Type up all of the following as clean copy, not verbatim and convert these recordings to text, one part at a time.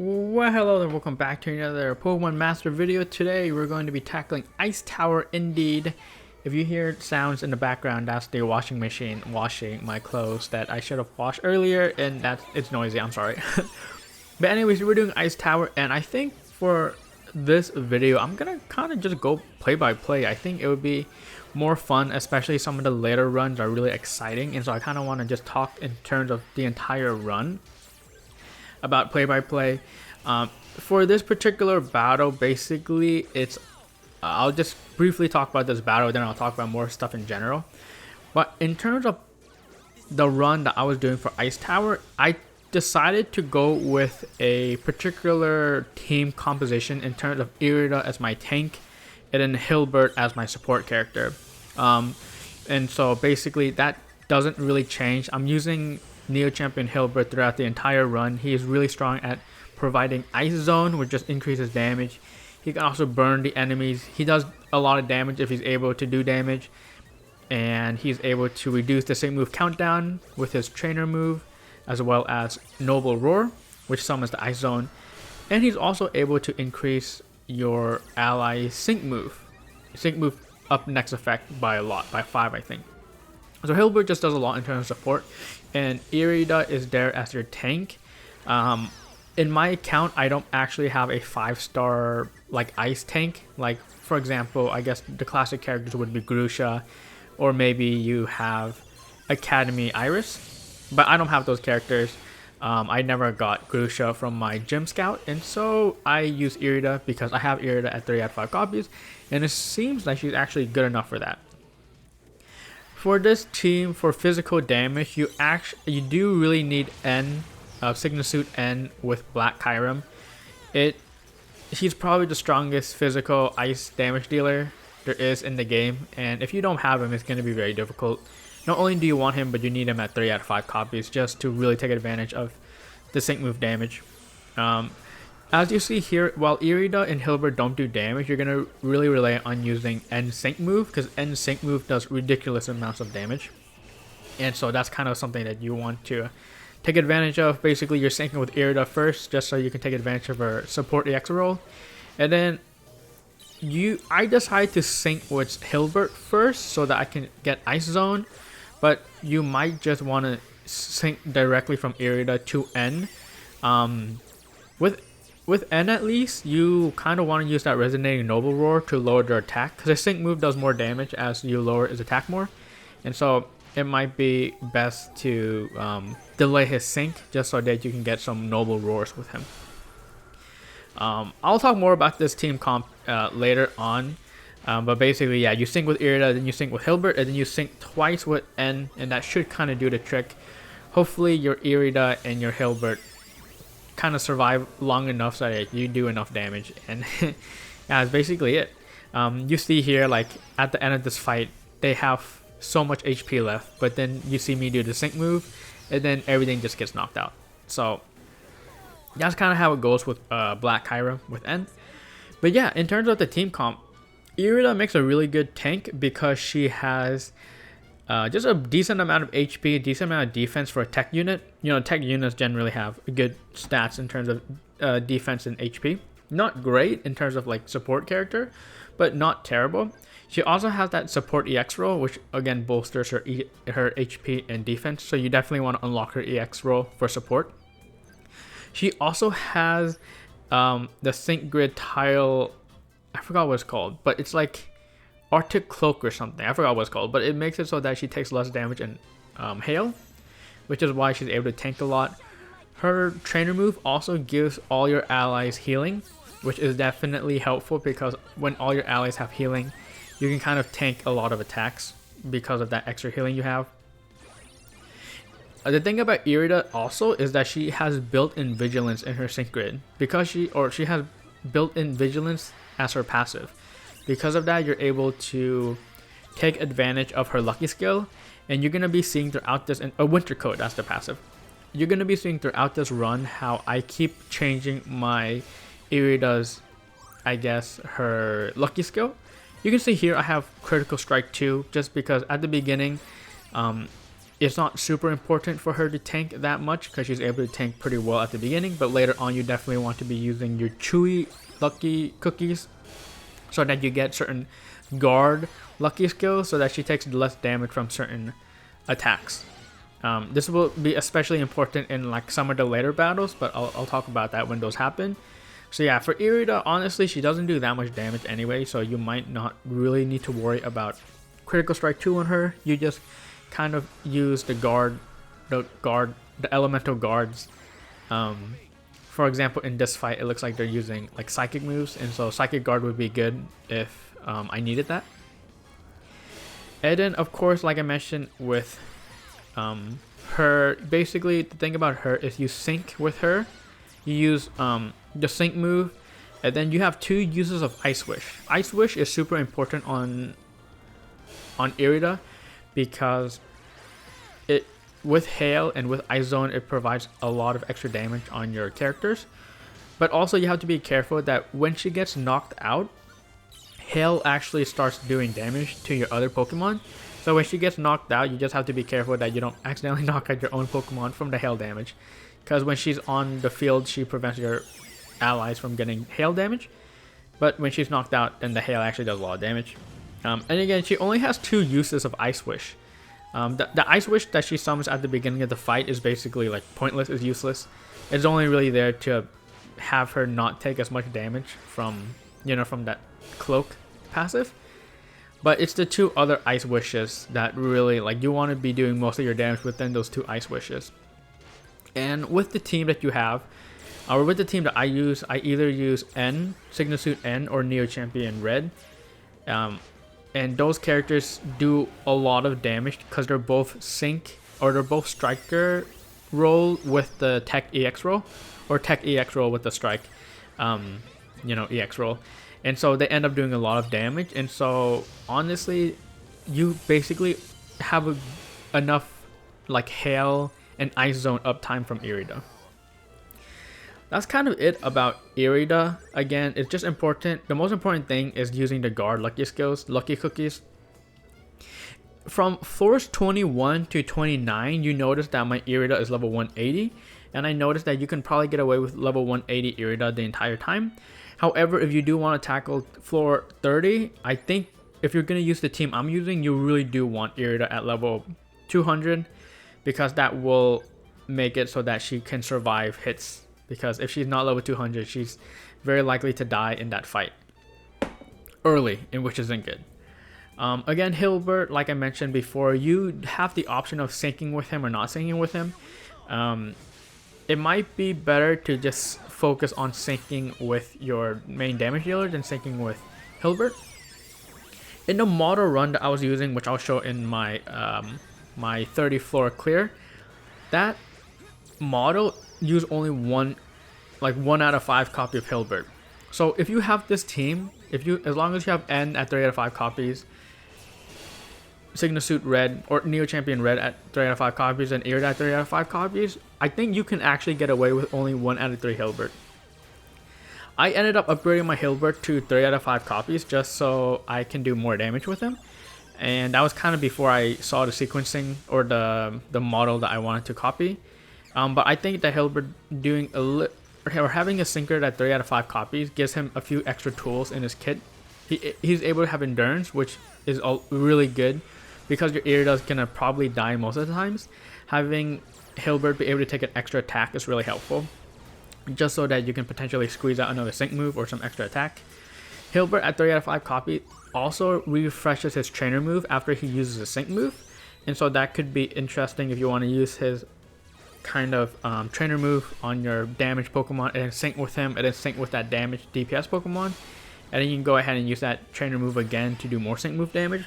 Well, hello and welcome back to another Pokemon Master video. Today we're going to be tackling Ice Tower Indeed. If you hear sounds in the background, that's the washing machine washing my clothes that I should have washed earlier, and it's noisy, I'm sorry. But anyways, we're doing Ice Tower, and I think for this video, I'm gonna kind of just go play by play. I think it would be more fun, especially some of the later runs are really exciting, and so I kind of want to just talk in terms of the entire run about play-by-play. For this particular battle, basically it's I'll just briefly talk about this battle, then I'll talk about more stuff in general. But in terms of the run that I was doing for Ice Tower, I decided to go with a particular team composition in terms of Irida as my tank and then Hilbert as my support character. And so basically that doesn't really change. I'm using Neo Champion Hilbert throughout the entire run. He is really strong at providing Ice Zone, which just increases damage. He can also burn the enemies. He does a lot of damage if he's able to do damage. And he's able to reduce the sync move countdown with his trainer move, as well as Noble Roar, which summons the Ice Zone. And he's also able to increase your ally sync move up next effect by a lot, by 5 I think. So Hilbert just does a lot in terms of support, and Irida is there as your tank. In my account, I don't actually have a 5-star like ice tank. Like for example, I guess the classic characters would be Grusha, or maybe you have Academy Iris, but I don't have those characters. I never got Grusha from my gym scout, and so I use Irida because I have Irida at 3 out of 5 copies, and it seems like she's actually good enough for that. For this team, for physical damage, you do really need N, Sigma Suit N with Black Kyurem. He's probably the strongest physical ice damage dealer there is in the game, and if you don't have him, it's going to be very difficult. Not only do you want him, but you need him at 3 out of 5 copies just to really take advantage of the sync move damage. As you see here, while Irida and Hilbert don't do damage, you're going to really rely on using N sync move, because N sync move does ridiculous amounts of damage. And so that's kind of something that you want to take advantage of. Basically, you're syncing with Irida first, just so you can take advantage of her support EX roll. And then I decided to sync with Hilbert first so that I can get Ice Zone, but you might just want to sync directly from Irida to N. With N at least, you kind of want to use that Resonating Noble Roar to lower their attack, because his sync move does more damage as you lower his attack more. And so it might be best to delay his sync just so that you can get some Noble Roars with him. I'll talk more about this team comp later on. But basically, yeah, you sync with Irida, then you sync with Hilbert, and then you sync twice with N, and that should kind of do the trick. Hopefully your Irida and your Hilbert kind of survive long enough so that you do enough damage, and yeah, that's basically it. You see here, like at the end of this fight, they have so much HP left, but then you see me do the sync move, and then everything just gets knocked out. So that's kind of how it goes with Black Kyurem with N. But yeah, in terms of the team comp, Irida makes a really good tank because she has just a decent amount of HP, decent amount of defense for a tech unit. You know, tech units generally have good stats in terms of defense and HP. Not great in terms of like support character, but not terrible. She also has that support EX roll, which again bolsters her HP and defense. So you definitely want to unlock her EX roll for support. She also has the Sync Grid tile. I forgot what it's called, but it's like Arctic Cloak or something. I forgot what it's called, but it makes it so that she takes less damage in hail, which is why she's able to tank a lot. Her trainer move also gives all your allies healing, which is definitely helpful because when all your allies have healing, you can kind of tank a lot of attacks because of that extra healing you have. The thing about Irida also is that she has built-in vigilance in her sync grid, because she has built-in vigilance as her passive. Because of that, you're able to take advantage of her lucky skill, and you're going to be seeing throughout this, a winter coat, that's the passive. You're going to be seeing throughout this run how I keep changing my Irida's, I guess, her lucky skill. You can see here I have Critical Strike 2 just because at the beginning it's not super important for her to tank that much because she's able to tank pretty well at the beginning, but later on you definitely want to be using your chewy lucky cookies so that you get certain guard lucky skills so that she takes less damage from certain attacks. This will be especially important in like some of the later battles, but I'll talk about that when those happen. So yeah, for Irida, honestly, she doesn't do that much damage anyway, so you might not really need to worry about critical strike 2 on her. You just kind of use the elemental guards. For example, in this fight, it looks like they're using like psychic moves, and so psychic guard would be good if I needed that. And then, of course, like I mentioned with her, basically the thing about her is you sync with her. You use the sync move, and then you have 2 uses of Ice Wish. Ice Wish is super important on Irida because it with Hail and with Ice Zone it provides a lot of extra damage on your characters. But also you have to be careful that when she gets knocked out, Hail actually starts doing damage to your other Pokemon. So when she gets knocked out, you just have to be careful that you don't accidentally knock out your own Pokemon from the Hail damage. Because when she's on the field, she prevents your allies from getting Hail damage. But when she's knocked out, then the Hail actually does a lot of damage. And again, she only has 2 uses of Ice Wish. The Ice Wish that she summons at the beginning of the fight is basically like pointless, is useless. It's only really there to have her not take as much damage from, from that cloak passive. But it's the 2 other Ice Wishes that really, like, you want to be doing most of your damage within those 2 Ice Wishes. And with the team that you have, or with the team that I use, I either use N, Signal Suit N, or Neo Champion Red. And those characters do a lot of damage because they're both sync, or they're both striker roll with the tech EX roll, or tech EX roll with the strike, EX roll. And so they end up doing a lot of damage. And so honestly, you basically have enough like Hail and Ice Zone uptime from Irida. That's kind of it about Irida. Again, it's just important. The most important thing is using the guard lucky skills, lucky cookies. From floors 21 to 29, you notice that my Irida is level 180. And I noticed that you can probably get away with level 180 Irida the entire time. However, if you do want to tackle floor 30, I think if you're going to use the team I'm using, you really do want Irida at level 200. Because that will make it so that she can survive hits. Because if she's not level 200, she's very likely to die in that fight early, which isn't good. Again, Hilbert, like I mentioned before, you have the option of syncing with him or not syncing with him. It might be better to just focus on syncing with your main damage dealer than syncing with Hilbert. In the model run that I was using, which I'll show in my my 30 floor clear, that model used only one out of 5 copy of Hilbert. So if you have this team, as long as you have N at 3 out of 5 copies, Signal Suit Red or Neo Champion Red at 3 out of 5 copies, and Irida at 3 out of 5 copies, I think you can actually get away with only 1 out of 3 Hilbert. I ended up upgrading my Hilbert to 3 out of 5 copies just so I can do more damage with him. And that was kind of before I saw the sequencing or the model that I wanted to copy. But I think that Hilbert doing having a sinker at 3 out of 5 copies gives him a few extra tools in his kit. He's able to have endurance, which is really good because your Irida is gonna probably die most of the times. Having Hilbert be able to take an extra attack is really helpful, just so that you can potentially squeeze out another sync move or some extra attack. Hilbert at 3 out of 5 copy also refreshes his trainer move after he uses a sync move, and so that could be interesting if you want to use his kind of trainer move on your damage Pokemon and then sync with him and then sync with that damage DPS Pokemon, and then you can go ahead and use that trainer move again to do more sync move damage.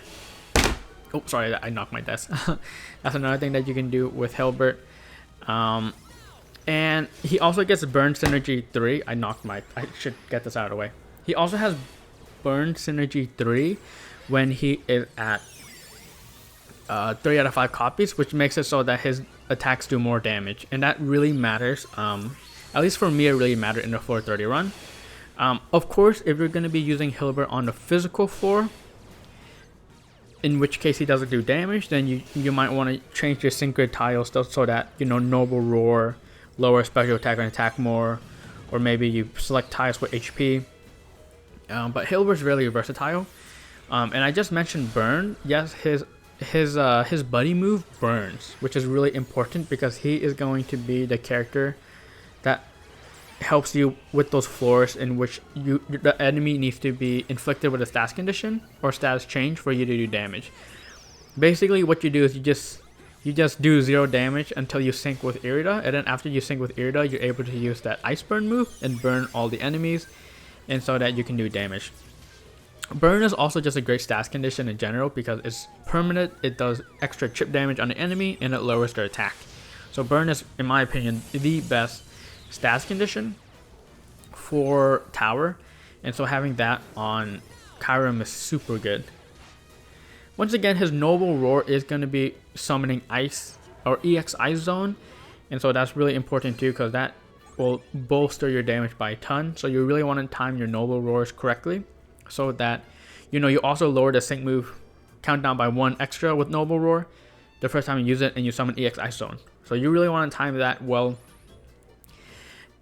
Oh, sorry, I knocked my desk. That's another thing that you can do with Hilbert. And he also gets Burn Synergy 3. I should get this out of the way. He also has Burn Synergy 3 when he is at 3 out of 5 copies, which makes it so that his attacks do more damage, and that really matters. At least for me, it really mattered in the floor 30 run. Of course, if you're going to be using Hilbert on the physical floor, in which case he doesn't do damage, then you might want to change your sync grid tiles so that, you know, Noble Roar, lower special attack and attack more, or maybe you select tiles with HP. But Hilbert's really versatile. And I just mentioned Burn. Yes, his buddy move burns, which is really important because he is going to be the character that helps you with those floors in which the enemy needs to be inflicted with a status condition or status change for you to do damage. Basically what you do is you just do 0 damage until you sync with Irida, and then after you sync with Irida, you're able to use that Ice Burn move and burn all the enemies, and so that you can do damage. Burn is also just a great status condition in general because it's permanent, it does extra chip damage on the enemy, and it lowers their attack. So Burn is, in my opinion, the best status condition for tower, and so having that on Kyurem is super good. Once again, his Noble Roar is going to be summoning Ice or EX Ice Zone, and so that's really important too because that will bolster your damage by a ton. So you really want to time your Noble Roars correctly so that, you know, you also lower the sync move countdown by 1 extra with Noble Roar the first time you use it and you summon EX Ice Zone. So you really want to time that well.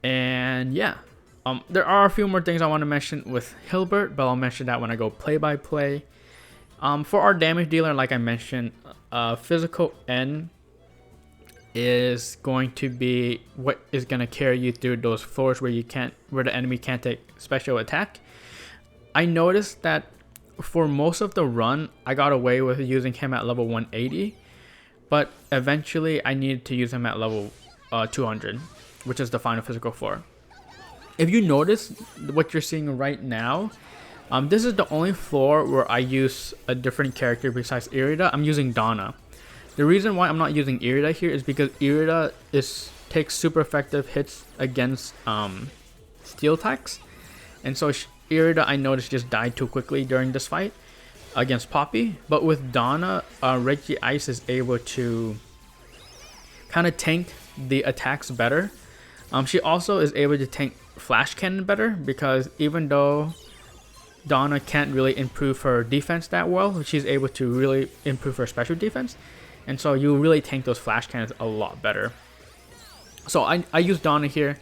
And yeah, there are a few more things I want to mention with Hilbert, but I'll mention that when I go play by play. For our damage dealer, like I mentioned, physical N is going to be what is going to carry you through those floors where the enemy can't take special attack. I noticed that for most of the run, I got away with using him at level 180, but eventually I needed to use him at level 200. Which is the final physical floor. If you notice what you're seeing right now, this is the only floor where I use a different character besides Irida. I'm using Donna. The reason why I'm not using Irida here is because Irida takes super effective hits against steel attacks, and so Irida, I noticed, just died too quickly during this fight against Poppy. But with Donna, Reggie Ice is able to kind of tank the attacks better. She also is able to tank Flash Cannon better because even though Donna can't really improve her defense that well, she's able to really improve her special defense, and so you really tank those Flash Cannons a lot better. So I use Donna here,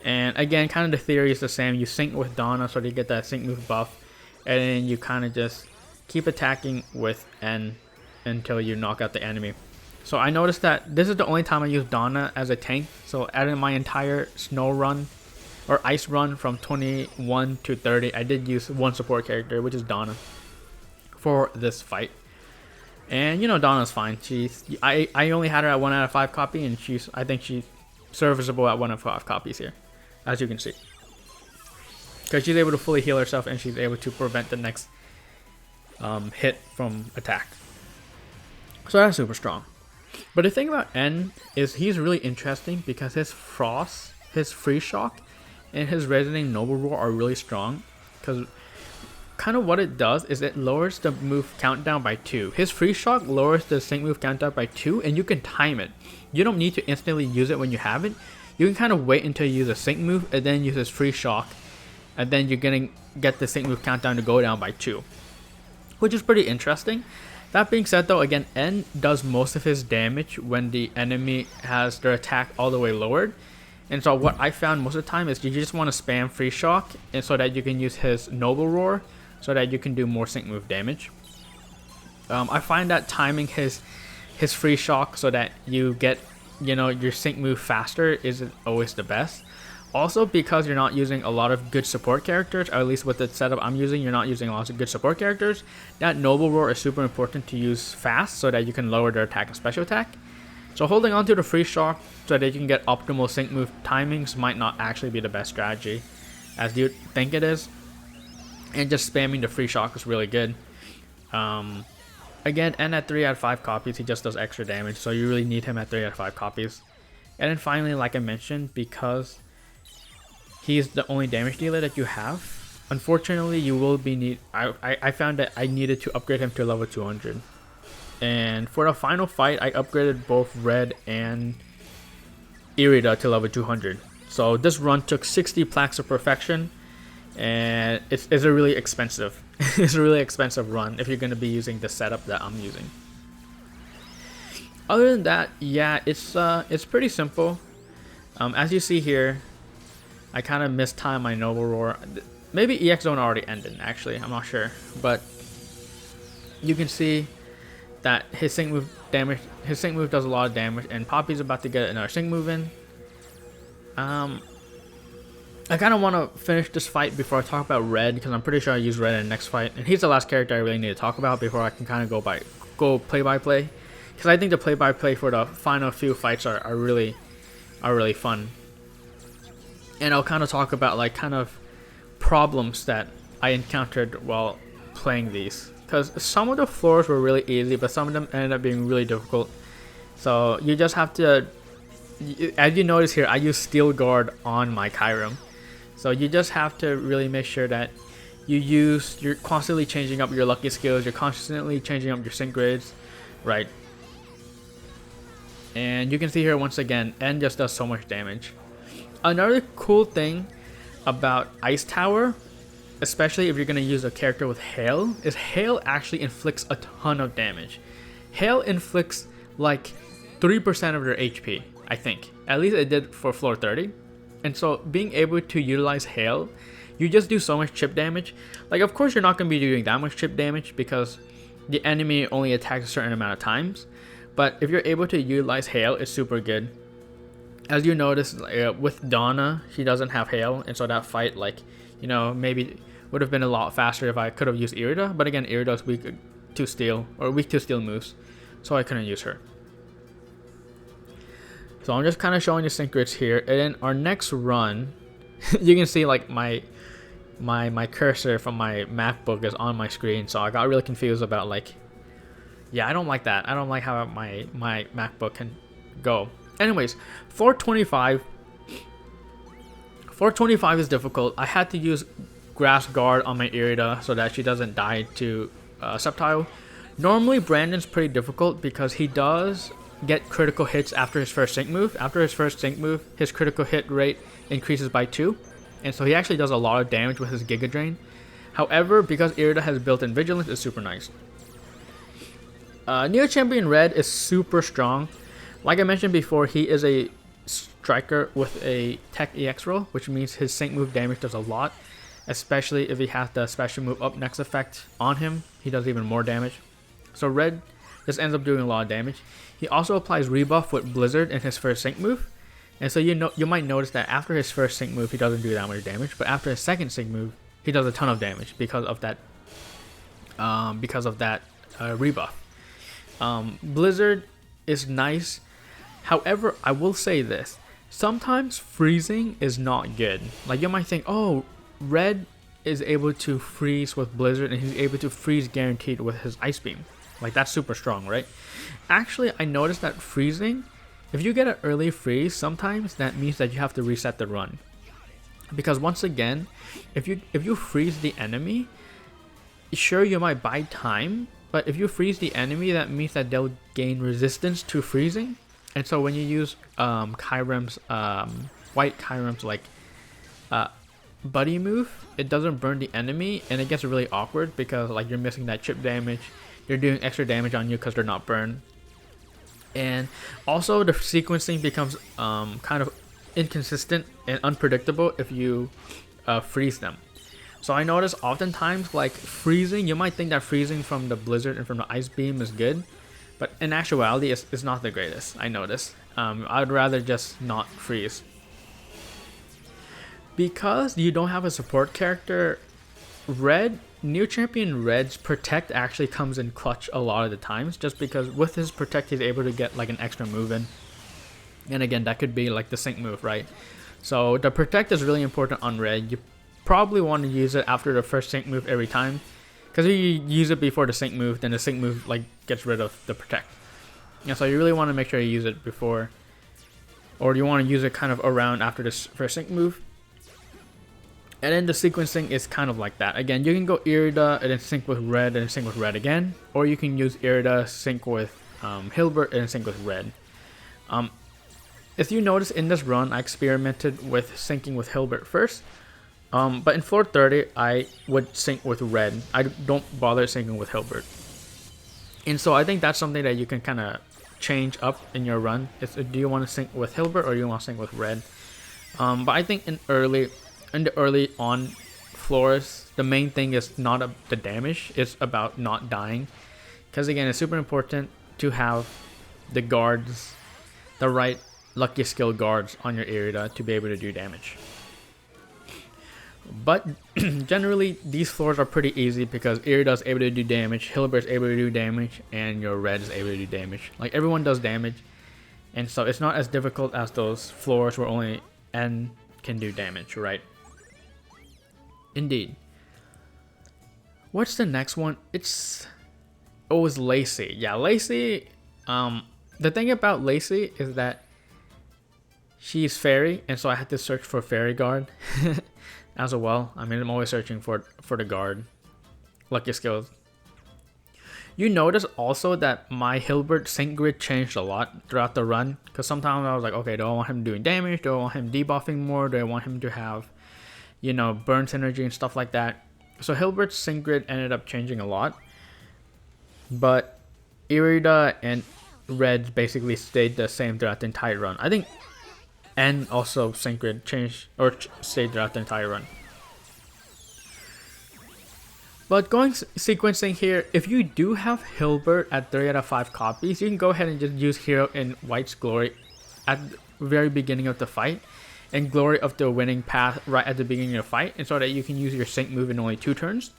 and again, kind of the theory is the same. You sync with Donna so that you get that sync move buff, and then you kind of just keep attacking with N until you knock out the enemy. So I noticed that this is the only time I use Donna as a tank. So out of my entire snow run or ice run from 21 to 30, I did use one support character, which is Donna, for this fight. And you know, Donna's fine. I only had her at 1 out of 5 copy, and I think she's serviceable at 1 out of 5 copies here, as you can see. Because she's able to fully heal herself and she's able to prevent the next hit from attack. So that's super strong. But the thing about N is he's really interesting because his Frost, his Freeze Shock, and his Resonating Noble Roar are really strong. Because kind of what it does is it lowers the move countdown by 2. His Freeze Shock lowers the sync move countdown by 2, and you can time it. You don't need to instantly use it when you have it. You can kind of wait until you use a sync move and then use his Freeze Shock, and then you're gonna get the sync move countdown to go down by 2, which is pretty interesting. That being said though, again, N does most of his damage when the enemy has their attack all the way lowered. And so what I found most of the time is you just want to spam Freeze Shock, and so that you can use his Noble Roar so that you can do more sync move damage. I find that timing his Freeze Shock so that you get, you know, your sync move faster isn't always the best. Also, because you're not using a lot of good support characters, or at least with the setup I'm using, you're not using a lot of good support characters, that Noble Roar is super important to use fast so that you can lower their attack and special attack. So holding on to the Freeze Shock so that you can get optimal sync move timings might not actually be the best strategy, as you think it is. And just spamming the Freeze Shock is really good. Again, N at 3 out of 5 copies, he just does extra damage, so you really need him at 3 out of 5 copies. And then finally, like I mentioned, because he's the only damage dealer that you have, unfortunately you will be I found that I needed to upgrade him to level 200. And for the final fight, I upgraded both Red and Irida to level 200. So this run took 60 plaques of perfection, and it's a really expensive. It's a really expensive run if you're going to be using the setup that I'm using. Other than that, yeah, it's pretty simple. As you see here, I kind of mistimed my Noble Roar. Maybe EX Zone already ended, actually. I'm not sure. But you can see that his sync move damage, his sync move does a lot of damage, and Poppy's about to get another sync move in. I kind of want to finish this fight before I talk about Red, because I'm pretty sure I use Red in the next fight, and he's the last character I really need to talk about before I can kind of go play by play, because I think the play by play for the final few fights are really fun, and I'll kind of talk about like kind of problems that I encountered while playing these, because some of the floors were really easy, but some of them ended up being really difficult. So you just have to, as you notice here, I use Steel Guard on my Kyurem. So you just have to really make sure that you're constantly changing up your lucky skills, you're constantly changing up your sync grades, right? And you can see here once again, N just does so much damage. Another cool thing about Ice Tower, especially if you're going to use a character with Hail, is Hail actually inflicts a ton of damage. Hail inflicts like 3% of their HP, I think. At least it did for floor 30. And so being able to utilize Hail, you just do so much chip damage. Like, of course you're not going to be doing that much chip damage because the enemy only attacks a certain amount of times. But if you're able to utilize Hail, it's super good. As you notice, with Donna, she doesn't have Hail, and so that fight, like, you know, maybe would have been a lot faster if I could have used Irida. But again, Irida's weak to steel moves, so I couldn't use her. So I'm just kind of showing the sync grids here, and then our next run, you can see like my cursor from my MacBook is on my screen, so I got really confused about like, yeah, I don't like that. I don't like how my MacBook can go. Anyways, 425 is difficult. I had to use Grass Guard on my Irida so that she doesn't die to Sceptile. Normally Brandon's pretty difficult because he does get critical hits after his first sync move. After his first sync move, his critical hit rate increases by 2, and so he actually does a lot of damage with his Giga Drain. However, because Irida has built-in Vigilance, it's super nice. Neo Champion Red is super strong. Like I mentioned before, he is a striker with a Tech EX roll, which means his sync move damage does a lot, especially if he has the special move up next effect on him. He does even more damage. So Red just ends up doing a lot of damage. He also applies rebuff with Blizzard in his first sync move, and so you might notice that after his first sync move he doesn't do that much damage, but after his second sync move he does a ton of damage because of that rebuff. Blizzard is nice. However, I will say this: sometimes freezing is not good. Like, you might think, oh, Red is able to freeze with Blizzard and he's able to freeze guaranteed with his Ice Beam. Like, that's super strong, right? Actually, I noticed that freezing, if you get an early freeze, sometimes that means that you have to reset the run. Because once again, if you freeze the enemy, sure, you might buy time, but if you freeze the enemy, that means that they'll gain resistance to freezing. And so when you use Kyurem's white Kyurem's like buddy move, it doesn't burn the enemy, and it gets really awkward because like you're missing that chip damage. They're doing extra damage on you because they're not burned. And also the sequencing becomes kind of inconsistent and unpredictable if you freeze them. So I notice oftentimes like freezing, you might think that freezing from the Blizzard and from the Ice Beam is good, but in actuality it's not the greatest, I notice. I'd rather just not freeze. Because you don't have a support character, New Champion Red's Protect actually comes in clutch a lot of the times, just because with his Protect he's able to get like an extra move in. And again, that could be like the sync move, right? So the Protect is really important on Red. You probably want to use it after the first sync move every time, because if you use it before the sync move, then the sync move like gets rid of the Protect. Yeah, so you really want to make sure you use it before, or you want to use it kind of around after this first sync move. And then the sequencing is kind of like that. Again, you can go Irida and then sync with Red and then sync with Red again, or you can use Irida, sync with Hilbert, and then sync with Red. If you notice in this run, I experimented with syncing with Hilbert first, But in floor 30, I would sync with red. I don't bother syncing with Hilbert. And so I think that's something that you can kind of change up in your run. Do you want to sync with Hilbert or do you want to sync with red? But I think in the early on floors, the main thing is not the damage. It's about not dying. Because again, it's super important to have the guards, the right lucky skill guards on your Irida to be able to do damage. But generally, these floors are pretty easy because Irida is able to do damage, Hilbert is able to do damage, and your red is able to do damage. Like, everyone does damage, and so it's not as difficult as those floors where only N can do damage, right? Indeed. What's the next one? It's Lacey. Yeah, Lacey. The thing about Lacey is that she's fairy, and so I had to search for fairy guard. As well. I mean, I'm always searching for the guard. Lucky skills. You notice also that my Hilbert sync grid changed a lot throughout the run. Because sometimes I was like, okay, do I want him doing damage? Do I want him debuffing more? Do I want him to have, you know, burn synergy and stuff like that? So Hilbert's sync grid ended up changing a lot. But Irida and Red basically stayed the same throughout the entire run. I think and also sync grid changed or stayed throughout the entire run. But going sequencing here, if you do have Hilbert at 3 out of 5 copies, you can go ahead and just use Hero in White's Glory at the very beginning of the fight and Glory of the winning path right at the beginning of the fight, and so that you can use your sync move in only 2 turns.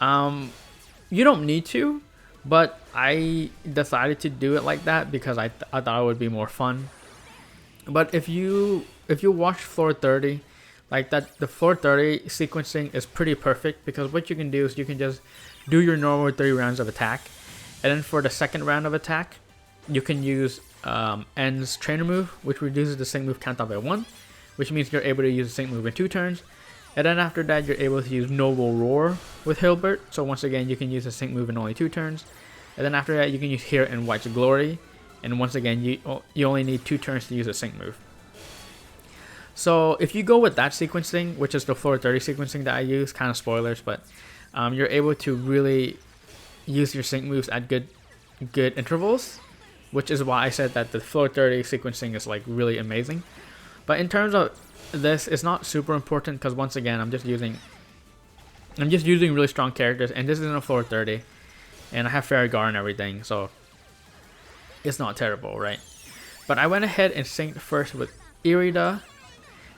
You don't need to, but I decided to do it like that because I thought it would be more fun. But if you watch floor 30, like that, the floor 30 sequencing is pretty perfect because what you can do is you can just do your normal 3 rounds of attack, and then for the second round of attack, you can use N's trainer move, which reduces the sync move countdown by 1, which means you're able to use the sync move in 2 turns. And then after that, you're able to use Noble Roar with Hilbert. So once again, you can use the sync move in only 2 turns. And then after that, you can use Hero in White's Glory. And once again, you only need 2 turns to use a sync move. So if you go with that sequencing, which is the floor 30 sequencing that I use, kind of spoilers, but you're able to really use your sync moves at good intervals, which is why I said that the floor 30 sequencing is like really amazing. But in terms of this, it's not super important because once again, I'm just using really strong characters, and this isn't a floor 30, and I have Fairy Guard and everything, so it's not terrible, right? But I went ahead and synced first with Irida,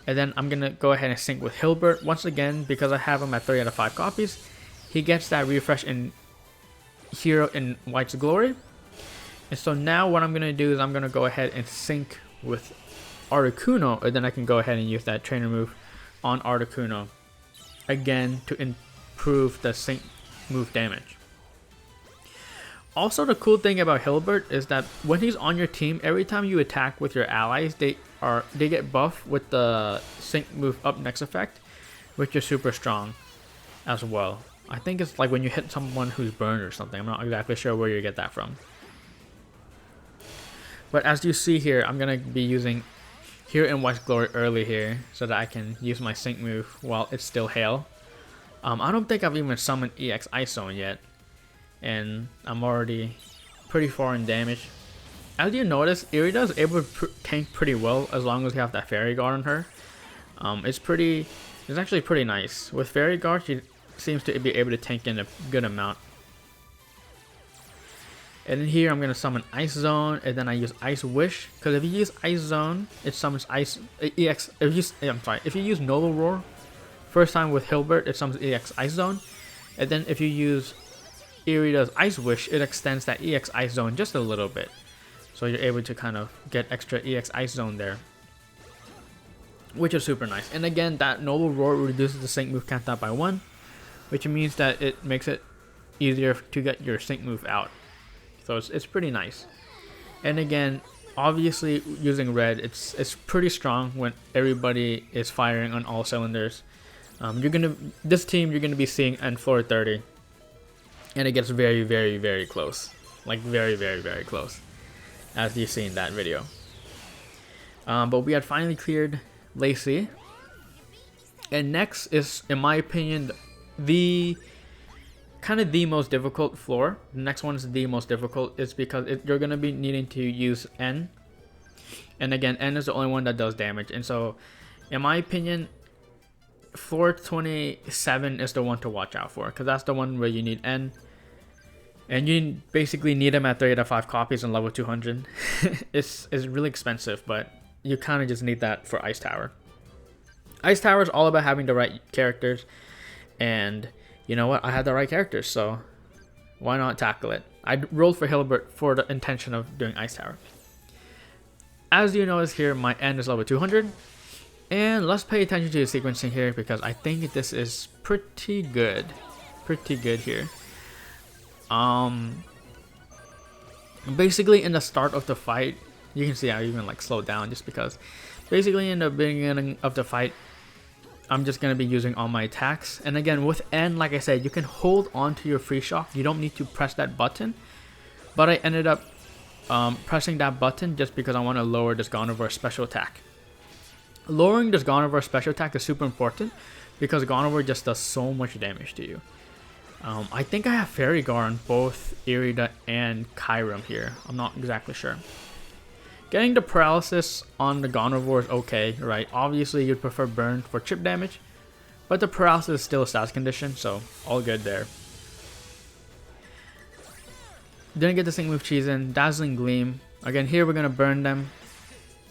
and then I'm gonna go ahead and sync with Hilbert once again because I have him at 3 out of 5 copies. He gets that refresh in Hero in White's Glory, and so now what I'm gonna do is I'm gonna go ahead and sync with Articuno, and then I can go ahead and use that trainer move on Articuno again to improve the sync move damage. Also, the cool thing about Hilbert is that when he's on your team, every time you attack with your allies, they get buffed with the sync move up next effect, which is super strong as well. I think it's like when you hit someone who's burned or something. I'm not exactly sure where you get that from. But as you see here, I'm gonna be using Hero in White's Glory early here so that I can use my sync move while it's still Hail. I don't think I've even summoned EX Ice Zone yet, and I'm already pretty far in damage. As you notice, Irida is able to tank pretty well as long as you have that Fairy Guard on her. It's actually pretty nice. With Fairy Guard, she seems to be able to tank in a good amount. And then here I'm going to summon Ice Zone, and then I use Ice Wish, because if you use Ice Zone, it summons Ice EX. If you use Noble Roar first time with Hilbert, it summons EX Ice Zone, and then if you use Irida's Ice Wish, it extends that EX Ice Zone just a little bit, so you're able to kind of get extra EX Ice Zone there, which is super nice. And again, that Noble Roar reduces the sync move countdown by 1, which means that it makes it easier to get your sync move out. So it's pretty nice. And again, obviously using red, it's pretty strong when everybody is firing on all cylinders. This team you're gonna be seeing in floor 30, and it gets very, very, very close, like very, very, very close, as you see in that video. But we had finally cleared Lacey, And next is, in my opinion, the kind of the most difficult floor. The next one is the most difficult. It's because you're going to be needing to use N. And again, N is the only one that does damage. And so, in my opinion, floor 27 is the one to watch out for, because that's the one where you need N. And you basically need them at 3 out of 5 copies and level 200. It's really expensive, but you kind of just need that for Ice Tower. Ice Tower is all about having the right characters. And you know what? I had the right characters, so why not tackle it? I rolled for Hilbert for the intention of doing Ice Tower. As you notice here, my N is level 200. And let's pay attention to the sequencing here, because I think this is pretty good. Pretty good here. Basically in the start of the fight, you can see I even like slowed down just because basically in the beginning of the fight, I'm just going to be using all my attacks. And again, with N, like I said, you can hold on to your free shock. You don't need to press that button. But I ended up pressing that button just because I want to lower this Garnivore special attack. Lowering this Garnivore special attack is super important because Garnivore just does so much damage to you. I think I have Fairy Guard on both Irida and Kyurem here. I'm not exactly sure. Getting the paralysis on the Garnivore is okay, right? Obviously, you'd prefer burn for chip damage, but the paralysis is still a status condition, so all good there. Didn't get the Sync move cheese in. Dazzling Gleam. Again, here we're going to burn them,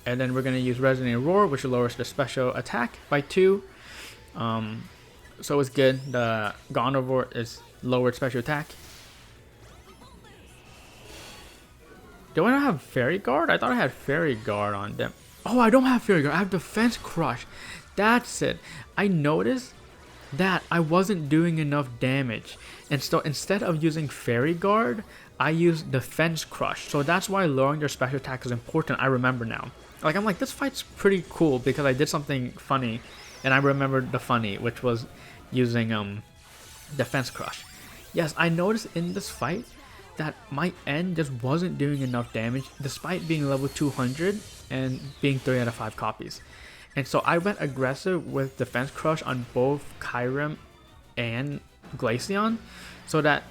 and then we're going to use Resonating Roar, which lowers the special attack by 2. So it's good. The Garnivore is lowered special attack. Do I not have Fairy Guard? I thought I had Fairy Guard on them. Oh, I don't have Fairy Guard. I have Defense Crush. That's it. I noticed that I wasn't doing enough damage. And so instead of using Fairy Guard, I used Defense Crush. So that's why lowering their special attack is important. I remember now. Like, I'm like, this fight's pretty cool because I did something funny. And I remembered the funny, which was using Defense Crush. Yes, I noticed in this fight that my N just wasn't doing enough damage despite being level 200 and being 3 out of 5 copies. And so I went aggressive with Defense Crush on both Kyurem and Glaceon, so that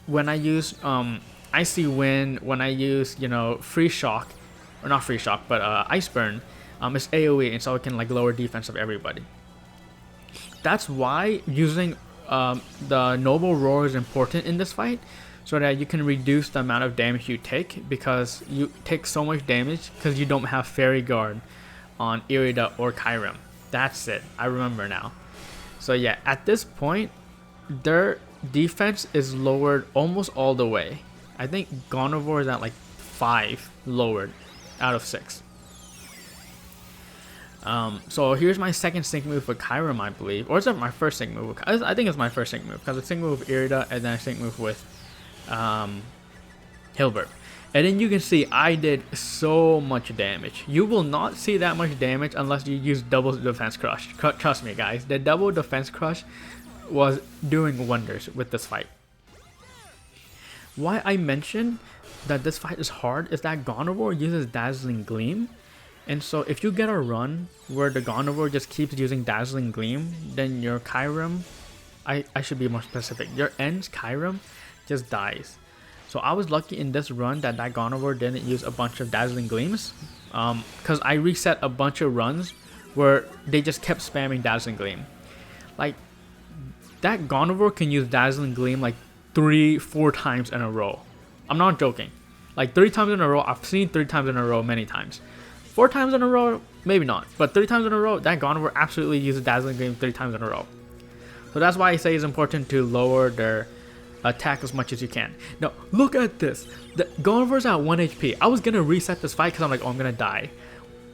when I use Icy Wind, when I use, you know, Free Shock, or not Free Shock, but Ice Burn, it's AoE, and so it can like lower defense of everybody. That's why using the Noble Roar is important in this fight, so that you can reduce the amount of damage you take, because you take so much damage because you don't have Fairy Guard on Irida or Kyurem. That's it. I remember now. So yeah, at this point, their defense is lowered almost all the way. I think Garnivore is at like 5 lowered out of 6. So here's my second sync move for Kyurem, I believe. Or is it my first sync move? I think it's my first sync move, because it's sync move with Irida and then I sync move with Hilbert. And then you can see I did so much damage. You will not see that much damage unless you use double Defense Crush. Trust me, guys. The double Defense Crush was doing wonders with this fight. Why I mentioned that this fight is hard is that Garnivore uses Dazzling Gleam. And so if you get a run where the Garnivore just keeps using Dazzling Gleam, then your Kyurem, I should be more specific, your N's Kyurem just dies. So I was lucky in this run that Garnivore didn't use a bunch of Dazzling Gleams, because I reset a bunch of runs where they just kept spamming Dazzling Gleam. Like, that Garnivore can use Dazzling Gleam like 3-4 times in a row. I'm not joking. Like 3 times in a row. I've seen 3 times in a row many times. 4 times in a row, maybe not. But 3 times in a row, that Garnivore absolutely uses Dazzling Gleam 3 times in a row. So that's why I say it's important to lower their attack as much as you can. Now, look at this. The Garnivore's at 1 HP. I was going to reset this fight because I'm like, oh, I'm going to die.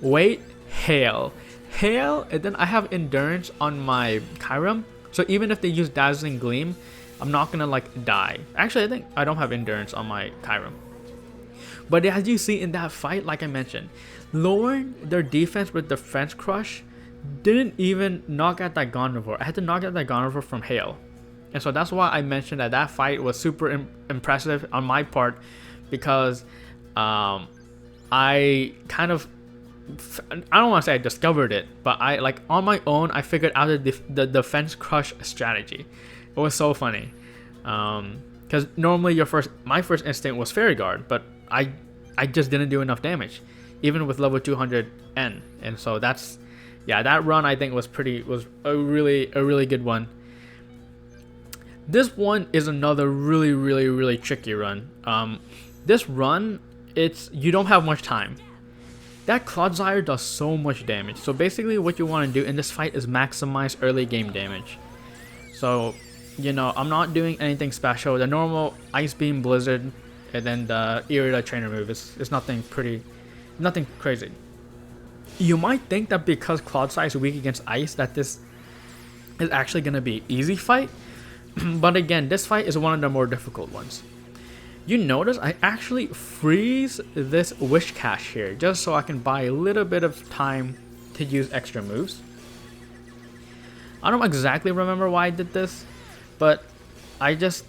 Wait, Hail, and then I have Endurance on my Kyurem. So even if they use Dazzling Gleam, I'm not going to like die. Actually, I think I don't have Endurance on my Kyurem. But as you see in that fight, like I mentioned, lowering their defense with Defense Crush didn't even knock out that Garnivore. I had to knock out that Garnivore from Hail. And so that's why I mentioned that that fight was super impressive on my part, because I kind of I don't want to say I discovered it, but I like on my own I figured out the defense crush strategy. It was so funny, because normally my first instinct was fairy guard, but I just didn't do enough damage, even with level 200 N, and so that run I think was a really good one. This one is another really tricky run. This run, you don't have much time. That Clodsire does so much damage. So basically what you want to do in this fight is maximize early game damage. So, I'm not doing anything special. The normal Ice Beam, Blizzard, and then the Irida trainer move is nothing crazy. You might think that because Clodsire is weak against ice that this is actually going to be an easy fight. But again, this fight is one of the more difficult ones. You notice I actually freeze this Wish Cache here just so I can buy a little bit of time to use extra moves. I don't exactly remember why I did this, but I just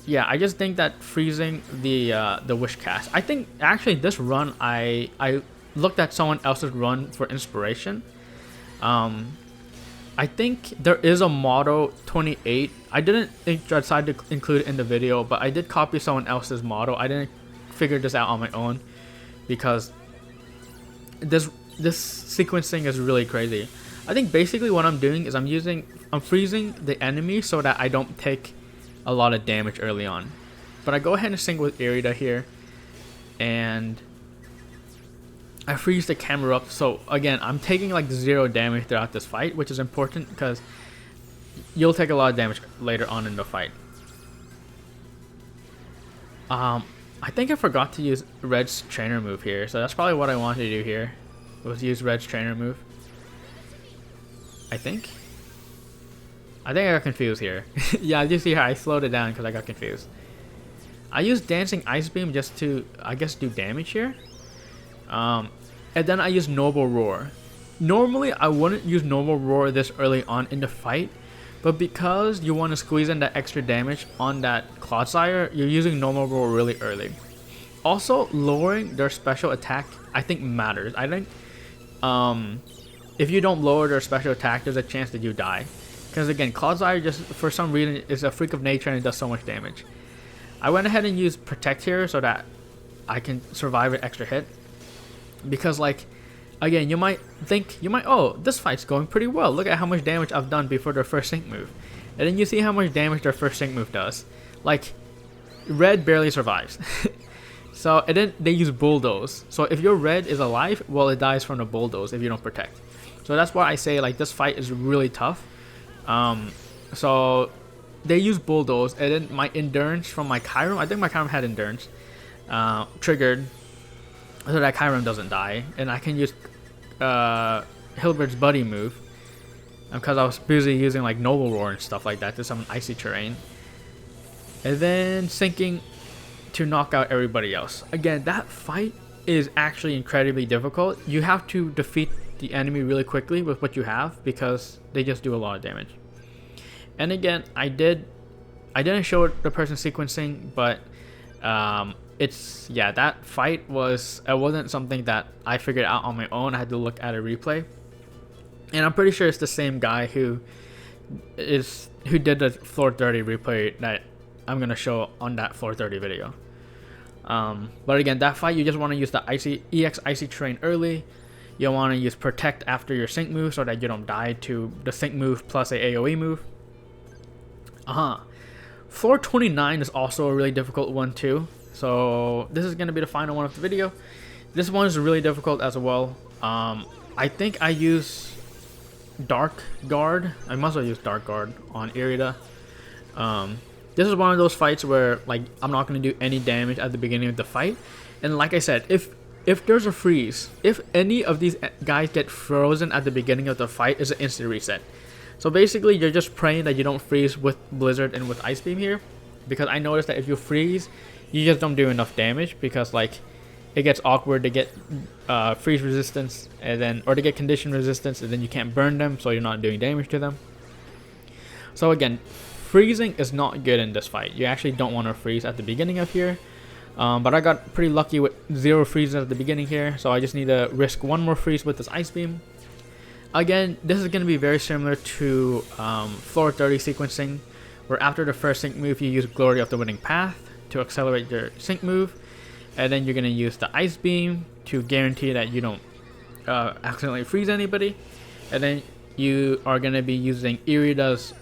think that freezing the Wish Cache. I think actually this run I looked at someone else's run for inspiration. I think there is a motto 28. I didn't decide to include it in the video, but I did copy someone else's motto. I didn't figure this out on my own because this sequencing is really crazy. I think basically what I'm doing is I'm freezing the enemy so that I don't take a lot of damage early on. But I go ahead and sync with Irida here, and I freeze the camera up, so again I'm taking like 0 damage throughout this fight, which is important because you'll take a lot of damage later on in the fight. I think I forgot to use Red's trainer move here, so that's probably what I wanted to do here, was use Red's trainer move. I think I got confused here. Yeah, you see how I slowed it down because I got confused. I used Dancing Ice Beam just to, I guess, do damage here. And then I use Noble Roar. Normally I wouldn't use Noble Roar this early on in the fight, but because you want to squeeze in that extra damage on that Clodsire, you're using Noble Roar really early. Also, lowering their special attack I think matters. I think if you don't lower their special attack, there's a chance that you die. Because again, Clodsire just for some reason is a freak of nature and it does so much damage. I went ahead and used Protect here so that I can survive an extra hit. Because like, again, you might think, oh, this fight's going pretty well. Look at how much damage I've done before their first sync move. And then you see how much damage their first sync move does. Like, Red barely survives. So, and then they use Bulldoze. So if your Red is alive, well, it dies from the Bulldoze if you don't protect. So that's why I say like this fight is really tough. So they use Bulldoze, and then my Endurance from my Kyurem, I think my Kyurem had Endurance, triggered so that Kyurem doesn't die, and I can use Hilbert's Buddy move because I was busy using like Noble Roar and stuff like that to summon Icy Terrain, and then sinking to knock out everybody else. Again, that fight is actually incredibly difficult. You have to defeat the enemy really quickly with what you have because they just do a lot of damage. And again, I didn't show the person sequencing, but that fight wasn't something that I figured out on my own. I had to look at a replay, and I'm pretty sure it's the same guy who did the floor 30 replay that I'm gonna show on that floor 30 video. But again, that fight you just want to use the EX Icy Terrain early. You want to use Protect after your sync move so that you don't die to the sync move plus a AoE move. Floor 29 is also a really difficult one too. So this is going to be the final one of the video. This one is really difficult as well. I think I use Dark Guard. I must have used Dark Guard on Irida. This is one of those fights where like I'm not going to do any damage at the beginning of the fight. And like I said, if there's a freeze, if any of these guys get frozen at the beginning of the fight, it's an instant reset. So basically you're just praying that you don't freeze with Blizzard and with Ice Beam here, because I noticed that if you freeze, you just don't do enough damage because like it gets awkward to get freeze resistance or to get condition resistance, and then you can't burn them, so you're not doing damage to them. So again, freezing is not good in this fight. You actually don't want to freeze at the beginning of here. But I got pretty lucky with 0 freezes at the beginning here, so I just need to risk 1 more freeze with this Ice Beam. Again, this is going to be very similar to floor 30 sequencing, where after the first sync move you use Glory of the Winning Path to accelerate your sync move, and then you're going to use the Ice Beam to guarantee that you don't accidentally freeze anybody, and then you are going to be using Irida's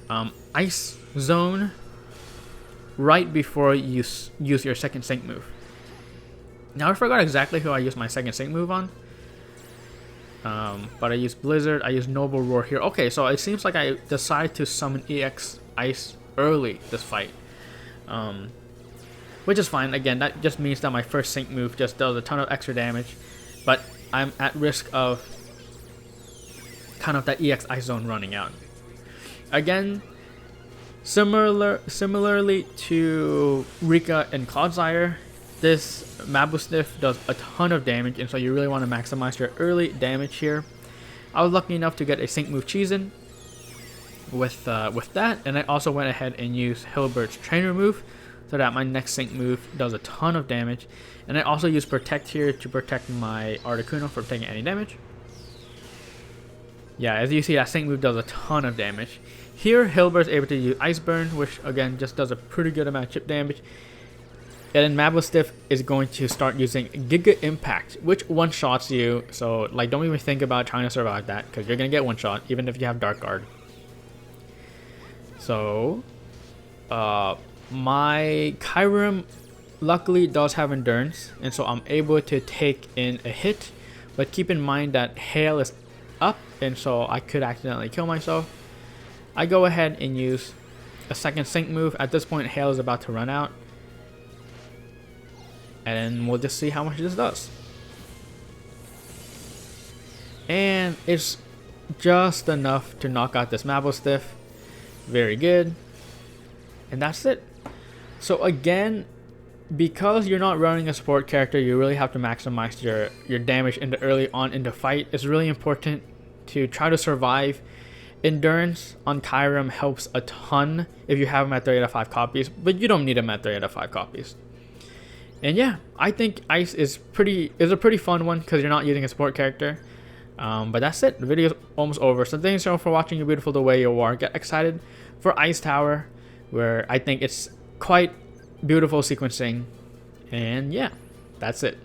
Ice Zone right before you use your second sync move. Now I forgot exactly who I used my second sync move on, but I used Blizzard, I used Noble Roar here. Okay, so it seems like I decided to summon EX Ice early this fight, which is fine. Again, that just means that my first sync move just does a ton of extra damage, but I'm at risk of kind of that EX Ice Zone running out. Again, similarly to Rika and Cloudsire, this Mabusniff does a ton of damage, and so you really want to maximize your early damage here. I was lucky enough to get a sync move Cheesin with that, and I also went ahead and used Hilbert's trainer move so that my next sync move does a ton of damage. And I also used Protect here to protect my Articuno from taking any damage. Yeah, as you see, that sync move does a ton of damage. Here, Hilbert's able to use Ice Burn, which again just does a pretty good amount of chip damage. And then Mabusniff is going to start using Giga Impact, which one-shots you. So, like, don't even think about trying to survive that, because you're going to get one-shot, even if you have Dark Guard. So, my Kyurem luckily does have Endurance, and so I'm able to take in a hit. But keep in mind that Hail is up, and so I could accidentally kill myself. I go ahead and use a second sync move. At this point, Hail is about to run out, and then we'll just see how much this does. And it's just enough to knock out this Mabusniff. Very good. And that's it. So again, because you're not running a support character, you really have to maximize your damage in the early on in the fight. It's really important to try to survive. Endurance on Kyurem helps a ton if you have him at 3 out of 5 copies, but you don't need him at 3 out of 5 copies. And yeah, I think Ice is a pretty fun one because you're not using a support character. But that's it. The video is almost over. So thanks so much for watching. You're beautiful the way you are. Get excited for Ice Tower, where I think it's quite beautiful sequencing. And yeah, that's it.